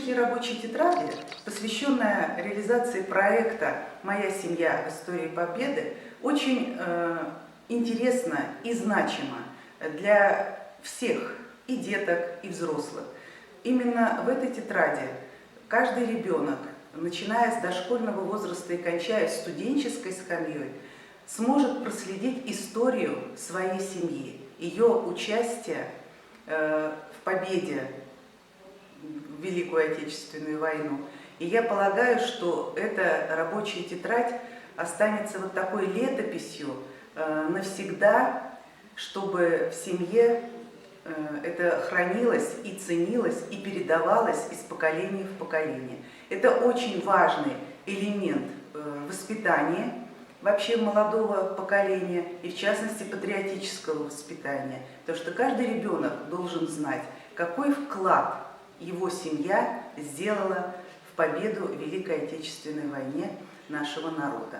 Сегодняшняя рабочая тетрадь, посвященная реализации проекта «Моя семья в истории Победы», очень интересна и значима для всех, и деток, и взрослых. Именно в этой тетради каждый ребенок, начиная с дошкольного возраста и кончая студенческой скамьей, сможет проследить историю своей семьи, ее участие в победе в Великую Отечественную войну. И я полагаю, что эта рабочая тетрадь останется вот такой летописью навсегда, чтобы в семье это хранилось и ценилось, и передавалось из поколения в поколение. Это очень важный элемент воспитания вообще молодого поколения, и в частности патриотического воспитания. Потому что каждый ребенок должен знать, какой вклад его семья сделала в победу в Великой Отечественной войне нашего народа.